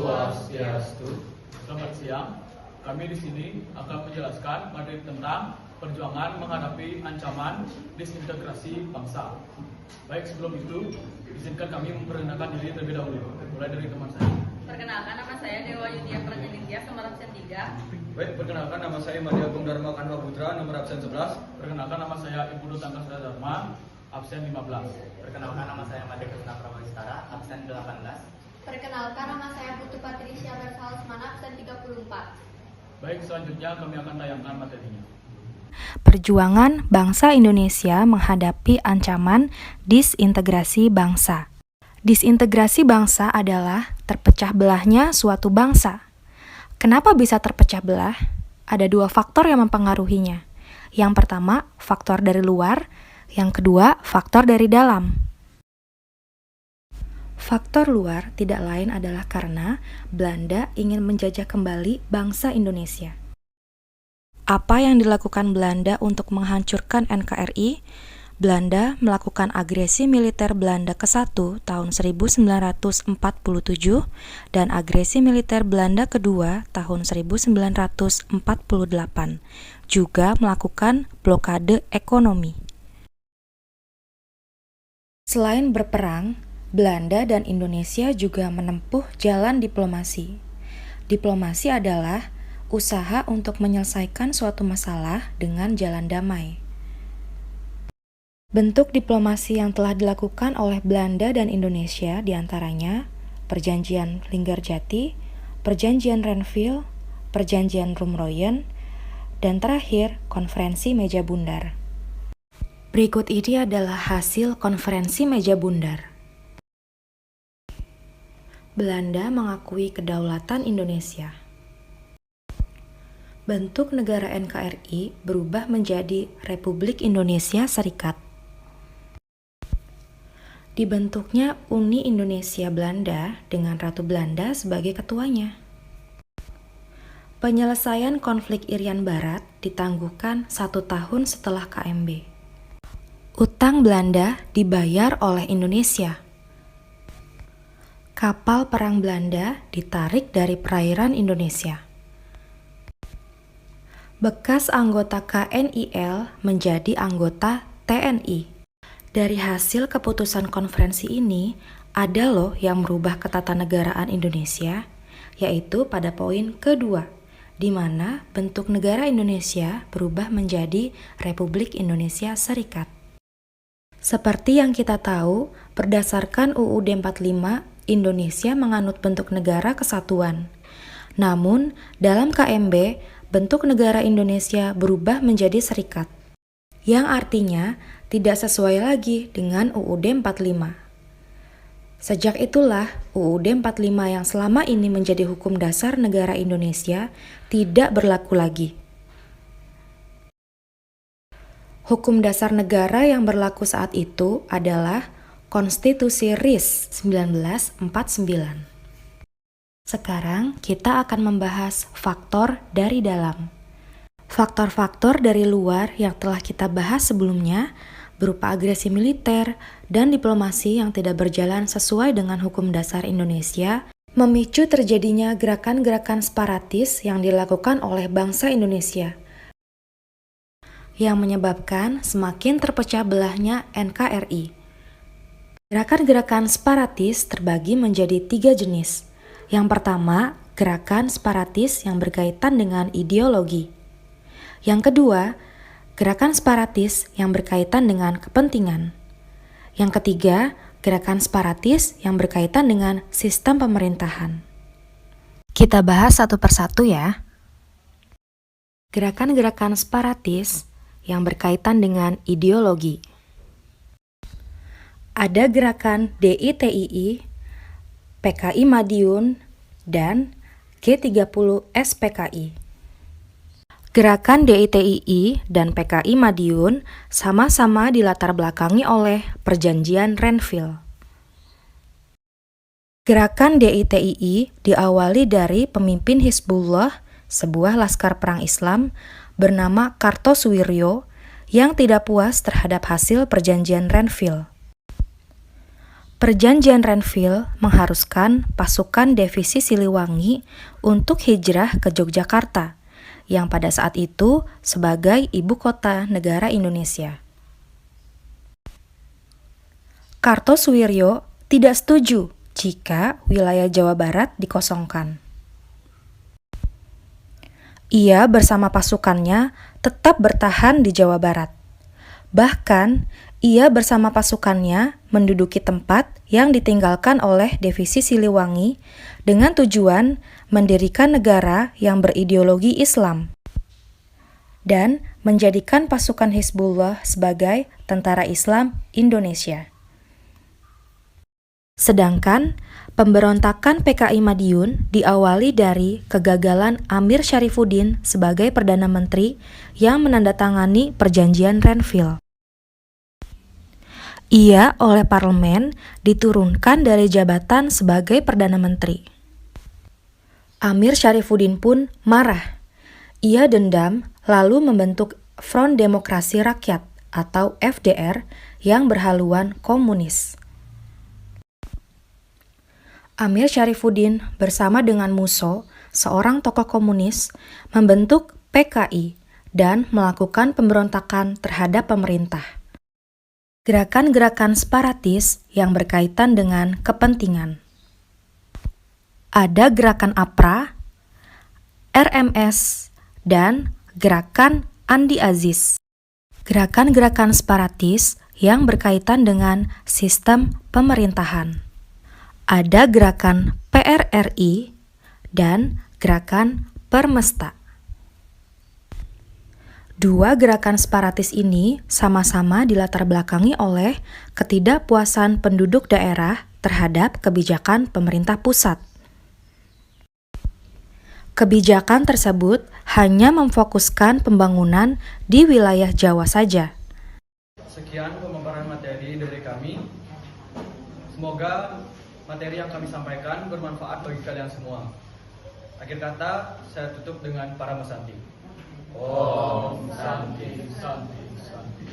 Swastiastu. Selamat siang. Kami di sini akan menjelaskan materi tentang perjuangan menghadapi ancaman disintegrasi bangsa. Baik, sebelum itu, izinkan kami memperkenalkan diri terlebih dahulu. Mulai dari teman saya. Perkenalkan, nama saya Dewa Yudhya Pranyanitya, nomor absen 3. Baik, perkenalkan nama saya Madya Agung Dharma Kanwa Putra, nomor absen 11. Perkenalkan, nama saya Ibu Dutangkas Dharma, absen 15. Perkenalkan, nama saya Made Krishna Pramawistara, absen 18. Perkenalkan, nama saya Putu Patricia Bersalsmana, absen 34. Baik, selanjutnya kami akan tayangkan materinya. Perjuangan bangsa Indonesia menghadapi ancaman disintegrasi bangsa. Disintegrasi bangsa adalah terpecah belahnya suatu bangsa. Kenapa bisa terpecah belah? Ada dua faktor yang mempengaruhinya. Yang pertama, faktor dari luar. Yang kedua, faktor dari dalam. Faktor luar tidak lain adalah karena Belanda ingin menjajah kembali bangsa Indonesia. Apa yang dilakukan Belanda untuk menghancurkan NKRI? Belanda melakukan agresi militer Belanda ke-1 tahun 1947 dan agresi militer Belanda kedua tahun 1948, juga melakukan blokade ekonomi. Selain berperang, Belanda dan Indonesia juga menempuh jalan diplomasi. Diplomasi adalah usaha untuk menyelesaikan suatu masalah dengan jalan damai. Bentuk diplomasi yang telah dilakukan oleh Belanda dan Indonesia diantaranya Perjanjian Linggarjati, Perjanjian Renville, Perjanjian Rumroyen, dan terakhir Konferensi Meja Bundar. Berikut ini adalah hasil Konferensi Meja Bundar. Belanda mengakui kedaulatan Indonesia. Bentuk negara NKRI berubah menjadi Republik Indonesia Serikat. Dibentuknya Uni Indonesia Belanda dengan Ratu Belanda sebagai ketuanya. Penyelesaian konflik Irian Barat ditangguhkan 1 tahun setelah KMB. Utang Belanda dibayar oleh Indonesia. Kapal perang Belanda ditarik dari perairan Indonesia. Bekas anggota KNIL menjadi anggota TNI. Dari hasil keputusan konferensi ini, ada loh yang merubah ketatanegaraan Indonesia, yaitu pada poin kedua, di mana bentuk negara Indonesia berubah menjadi Republik Indonesia Serikat. Seperti yang kita tahu, berdasarkan UUD 45, Indonesia menganut bentuk negara kesatuan. Namun, dalam KMB, bentuk negara Indonesia berubah menjadi serikat, yang artinya tidak sesuai lagi dengan UUD 45. Sejak itulah, UUD 45 yang selama ini menjadi hukum dasar negara Indonesia tidak berlaku lagi. Hukum dasar negara yang berlaku saat itu adalah Konstitusi RIS 1949. Sekarang kita akan membahas faktor dari dalam. Faktor-faktor dari luar yang telah kita bahas sebelumnya berupa agresi militer dan diplomasi yang tidak berjalan sesuai dengan hukum dasar Indonesia, memicu terjadinya gerakan-gerakan separatis yang dilakukan oleh bangsa Indonesia, yang menyebabkan semakin terpecah belahnya NKRI. Gerakan-gerakan separatis terbagi menjadi 3 jenis. Yang pertama, gerakan separatis yang berkaitan dengan ideologi. Yang kedua, gerakan separatis yang berkaitan dengan kepentingan. Yang ketiga, gerakan separatis yang berkaitan dengan sistem pemerintahan. Kita bahas satu persatu ya. Gerakan-gerakan separatis yang berkaitan dengan ideologi. Ada gerakan DITII, PKI Madiun, dan G30 SPKI. Gerakan DITII dan PKI Madiun sama-sama dilatar belakangi oleh Perjanjian Renville. Gerakan DITII diawali dari pemimpin Hizbullah, sebuah laskar perang Islam, bernama Kartosuwiryo yang tidak puas terhadap hasil Perjanjian Renville. Perjanjian Renville mengharuskan pasukan divisi Siliwangi untuk hijrah ke Yogyakarta, yang pada saat itu sebagai ibu kota negara Indonesia. Kartosuwiryo tidak setuju jika wilayah Jawa Barat dikosongkan. Ia bersama pasukannya tetap bertahan di Jawa Barat. Bahkan, ia bersama pasukannya menduduki tempat yang ditinggalkan oleh divisi Siliwangi dengan tujuan mendirikan negara yang berideologi Islam dan menjadikan pasukan Hizbullah sebagai tentara Islam Indonesia. Sedangkan pemberontakan PKI Madiun diawali dari kegagalan Amir Syarifuddin sebagai Perdana Menteri yang menandatangani Perjanjian Renville. Ia oleh parlemen diturunkan dari jabatan sebagai Perdana Menteri. Amir Syarifuddin pun marah. Ia dendam lalu membentuk Front Demokrasi Rakyat atau FDR yang berhaluan komunis. Amir Syarifuddin bersama dengan Musso, seorang tokoh komunis, membentuk PKI dan melakukan pemberontakan terhadap pemerintah. Gerakan-gerakan separatis yang berkaitan dengan kepentingan. Ada gerakan APRA, RMS, dan gerakan Andi Aziz. Gerakan-gerakan separatis yang berkaitan dengan sistem pemerintahan. Ada gerakan PRRI dan gerakan Permesta. Dua gerakan separatis ini sama-sama dilatar belakangi oleh ketidakpuasan penduduk daerah terhadap kebijakan pemerintah pusat. Kebijakan tersebut hanya memfokuskan pembangunan di wilayah Jawa saja. Sekian pemaparan materi dari kami. Semoga materi yang kami sampaikan bermanfaat bagi kalian semua. Akhir kata, saya tutup dengan para mesanti. Om Santi Santi Santi.